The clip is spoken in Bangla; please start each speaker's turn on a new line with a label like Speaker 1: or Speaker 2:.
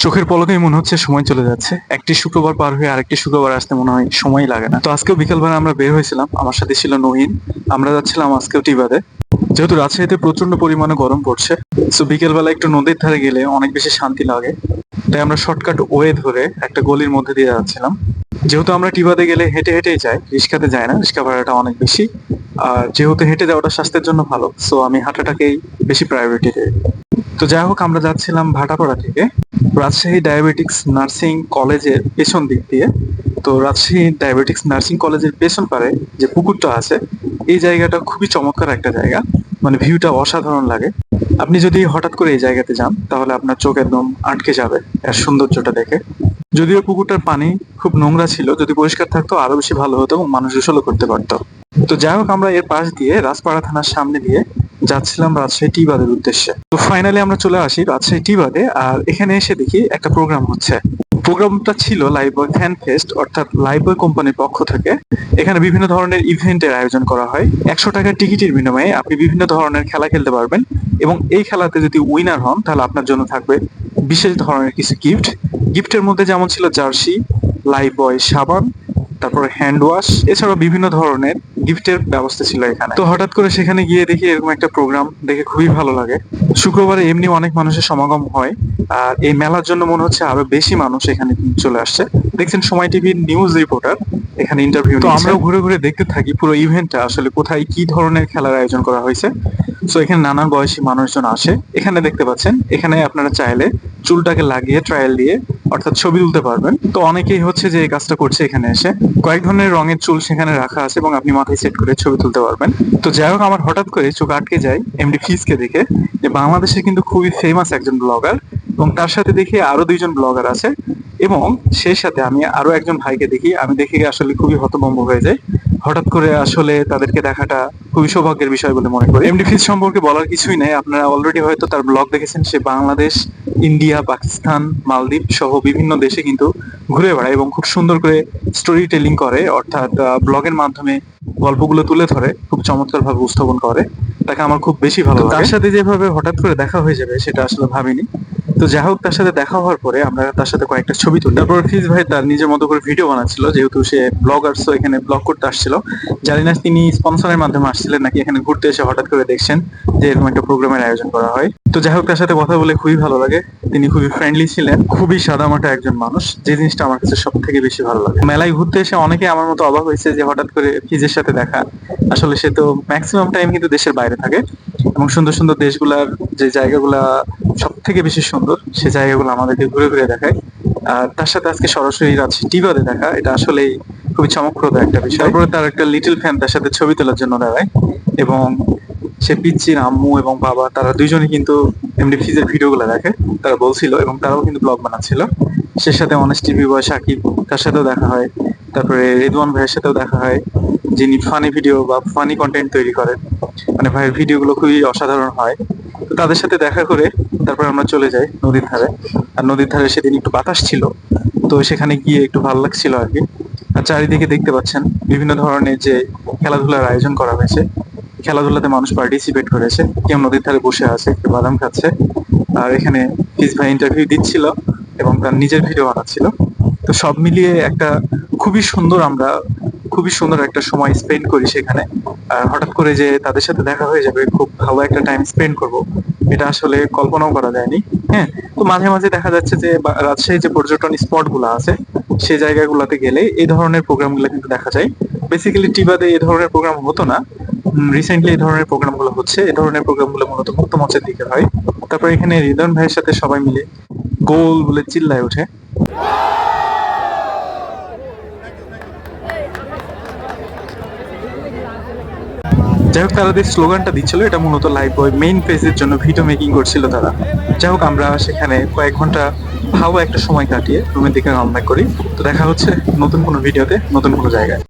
Speaker 1: চোখের পলকেই মনে হচ্ছে সময় চলে যাচ্ছে। একটি শুক্রবার পার হয়ে আরেকটি শুক্রবার আসতে মনে হয় সময়ই লাগে না। তো আজকেও বিকেলবেলা আমরা বের হয়েছিলাম, আমার সাথে ছিল নহিন। আমরা যাচ্ছিলাম আজকেও টিবাদে। যেহেতু রাজশাহীতে প্রচন্ড পরিমাণে গরম পড়ছে, তো বিকেলবেলা একটু নদীর ধারে গেলে অনেক বেশি শান্তি লাগে। তাই আমরা শর্টকাট ওয়ে ধরে একটা গলির মধ্যে দিয়ে যাচ্ছিলাম। যেহেতু আমরা টিবাদে গেলে হেঁটে হেঁটেই যাই, রিক্সাতে যাই না, রিক্সা ভাড়াটা অনেক বেশি। আর যেহেতু হেঁটে যাওয়াটা স্বাস্থ্যের জন্য ভালো, সো আমি হাঁটাটাকেই বেশি প্রায়োরিটি দিই। তো যাই হোক, আমরা যাচ্ছিলাম ভাটাপাড়া থেকে রাজশাহী ডায়াবেটিক্স নার্সিং কলেজের পেছন দিক দিয়ে। তো রাজশাহী ডায়াবেটিক্স নার্সিং কলেজের পেছন পারে যে পুকুরটা আছে, এই জায়গাটা খুবই চমৎকার একটা জায়গা। মানে ভিউটা অসাধারণ লাগে। আপনি যদি হঠাৎ করে এই জায়গাতে যান তাহলে আপনার চোখ একদম আটকে যাবে এর সৌন্দর্যটা দেখে। যদিও পুকুরটার পানি খুব নোংরা ছিল, যদি পরিষ্কার থাকতো আরো বেশি ভালো হতো এবং মানুষ গোসলও করতে পারতো। তো যাই হোক, আমরা এর পাশ দিয়ে রাজপাড়া থানার সামনে দিয়ে যাচ্ছিলাম রাজশাহী টি বাদের উদ্দেশ্যে। তো ফাইনালি আমরা চলে আসি রাজশাহী টি বাদে, আর এখানে এসে দেখি একটা প্রোগ্রাম হচ্ছে। প্রোগ্রামটা ছিল লাইভ বয় ফ্যান ফেস্ট, অর্থাৎ লাইভ বয় কোম্পানির পক্ষ থেকে এখানে বিভিন্ন ধরনের ইভেন্টের আয়োজন করা হয়। 100 টাকার টিকিটের বিনিময়ে আপনি বিভিন্ন ধরনের খেলা খেলতে পারবেন, এবং এই খেলাতে যদি উইনার হন তাহলে আপনার জন্য থাকবে বিশেষ ধরনের কিছু গিফট। গিফটের মধ্যে যেমন ছিল জার্সি, লাইভ বয় সাবান, তারপরে হ্যান্ড ওয়াশ, এছাড়াও বিভিন্ন ধরনের গিফটের ব্যবস্থা ছিল এখানে। তো হঠাৎ করে সেখানে গিয়ে দেখি এরকম একটা প্রোগ্রাম, দেখে খুবই ভালো লাগে। শুক্রবারে এমনি অনেক মানুষের সমাগম হয়, আর এই মেলার জন্য মনে হচ্ছে আরো বেশি মানুষ এখানে চলে আসছে। দেখছেন সময় টিভির নিউজ রিপোর্টার এখানে ইন্টারভিউ। তো আমরাও ঘুরে ঘুরে দেখতে থাকি পুরো ইভেন্টটা আসলে কোথায় কি ধরনের খেলার আয়োজন করা হয়েছে। তো এখানে নানান বয়সী মানুষজন আসে। এখানে দেখতে পাচ্ছেন, এখানে আপনারা চাইলে চুলটাকে লাগিয়ে ট্রায়াল দিয়ে অর্থাৎ ছবি তুলতে পারবেন। তো অনেকেই হচ্ছে যে এই কাজটা করছে এখানে এসে। কয়েক ধরনের রঙের চুল সেখানে রাখা আছে এবং আপনি মাথায় সেট করে ছবি তুলতে পারবেন। তো যাই হোক, আমার হঠাৎ করে চোখ আটকে যায় এমডি ফিজকে দেখে, যে বাংলাদেশে কিন্তু খুবই ফেমাস একজন ব্লগার, এবং তার সাথে দেখি আরো দুইজন ব্লগার আছে, এবং সেই সাথে আমি আরো একজন ভাইকে দেখি। আমি দেখে আসলে খুবই হতভম্ব হয়ে যাই। হঠাৎ করে আসলে তাদেরকে দেখাটা খুবই সৌভাগ্যের বিষয় বলে মনে করি। এমডি ফিজ সম্পর্কে বলার কিছুই নাই, আপনারা অলরেডি হয়তো তার ব্লগ দেখেছেন। সে বাংলাদেশ, ইন্ডিয়া, পাকিস্তান, মালদ্বীপ সহ বিভিন্ন দেশে কিন্তু ঘুরে বেড়ায় এবং খুব সুন্দর করে স্টোরি টেলিং করে, অর্থাৎ ব্লগের মাধ্যমে গল্পগুলো তুলে ধরে খুব চমৎকার ভাবে উপস্থাপন করে। তাকে আমার খুব বেশি ভালো লাগে। তার সাথে যেভাবে হঠাৎ করে দেখা হয়ে যাবে সেটা আসলে ভাবিনি। তো যাই হোক, তার সাথে দেখা হওয়ার পরে আমরা তার সাথে কয়েকটা ছবি তুলি। তারপর ফিজ ভাই তার নিজের মতো করে ভিডিও বানাচ্ছিল, যেহেতু সে ব্লগার, সো এখানে ব্লগ করতে আসছিল। জানি না তিনি স্পন্সরের মাধ্যমে আসছিলেন নাকি এখানে ঘুরতে এসে হঠাৎ করে দেখছেন যে এরকম একটা প্রোগ্রামের আয়োজন করা হয়। তো যাই হোক, তার সাথে কথা বলে খুবই ভালো লাগে। তিনি খুবই ফ্রেন্ডলি ছিলেন, খুবই সাদামাটা একজন মানুষ, যে জিনিসটা আমার কাছে সব থেকে বেশি ভালো লাগে। মেলায় ঘুরতে এসে অনেকে আমার মতো অবাক হয়েছে যে হঠাৎ করে ফিজের সাথে দেখা। আসলে সে তো ম্যাক্সিমাম টাইম কিন্তু দেশের বাইরে থাকে, এবং সুন্দর সুন্দর দেশগুলার যে জায়গাগুলা সব থেকে বেশি সুন্দর সে জায়গাগুলো আমাদেরকে ঘুরে ঘুরে দেখায়। আর তার সাথে আজকে সরাসরি রাজশাহী টিভিতে দেখা, এটা আসলেই খুবই চমকপ্রদ একটা বিষয়। তারপরে তার একটা লিটল ফ্যান তার সাথে ছবি তোলার জন্য দাঁড়ায়, এবং সে পিচ্চির আম্মু এবং বাবা তারা দুইজনই কিন্তু এমডি ফিজের ভিডিও গুলো দেখে, তারা বলছিল, এবং তারাও কিন্তু ব্লগ বানাচ্ছিল। সে সাথে অনেস্ট টিভি বয় সাকিব, তার সাথেও দেখা হয়। তারপরে রিদওয়ান ভাইয়ের সাথেও দেখা হয়, যিনি ফানি ভিডিও বা ফানি কন্টেন্ট তৈরি করেন। মানে ভাইয়ের ভিডিও গুলো খুবই অসাধারণ হয়। তো তাদের সাথে দেখা করে তারপর আমরা চলে যাই নদীর ধারে। আর নদীর ধারে সেদিন একটু বাতাস ছিল, তো সেখানে গিয়ে একটু ভালো লাগছিল আর কি। আর চারিদিকে দেখতে পাচ্ছেন বিভিন্ন ধরনের যে খেলাধুলার আয়োজন করা হয়েছে। খেলাধুলাতে মানুষ পার্টিসিপেট করেছে, কেউ নদীর ধারে বসে আছে, কেউ বাদাম খাচ্ছে। আর এখানে ফিজ ভাই ইন্টারভিউ দিচ্ছিল এবং তার নিজের ভিডিও বানাচ্ছিল। তো সব মিলিয়ে একটা খুবই সুন্দর, আমরা খুবই সুন্দর একটা সময় স্পেন্ড করি সেখানে। আর হঠাৎ করে যে তাদের সাথে দেখা হয়ে যাবে, খুব ভালো একটা টাইম স্পেন্ড করব, এটা আসলে কল্পনাও করা যায়নি। হ্যাঁ, তো মাঝে মাঝে দেখা যাচ্ছে যে রাজশাহী যে পর্যটন স্পট গুলো আছে সেই জায়গাগুলোতে গেলে এই ধরনের প্রোগ্রাম গুলো কিন্তু দেখা যায়। বেসিক্যালি টিবাতে এই ধরনের প্রোগ্রাম হতো না, রিসেন্টলি এই ধরনের প্রোগ্রাম গুলো হচ্ছে। এই ধরনের প্রোগ্রাম গুলো মূলত মুক্ত মঞ্চের দিকে হয়। তারপর এখানে রিদন ভাইয়ের সাথে সবাই মিলে গোল বলে চিল্লায় ওঠে। যাই হোক, তারা যে স্লোগানটা দিচ্ছিল এটা মূলত লাইভ বয় মেইন পেজের জন্য ভিডিও মেকিং করছিল তারা। যাই হোক, আমরা সেখানে কয়েক ঘন্টা ভালো একটা সময় কাটিয়ে রুমের দিকে রওনা করি। তো দেখা হচ্ছে নতুন কোনো ভিডিওতে, নতুন কোনো জায়গায়।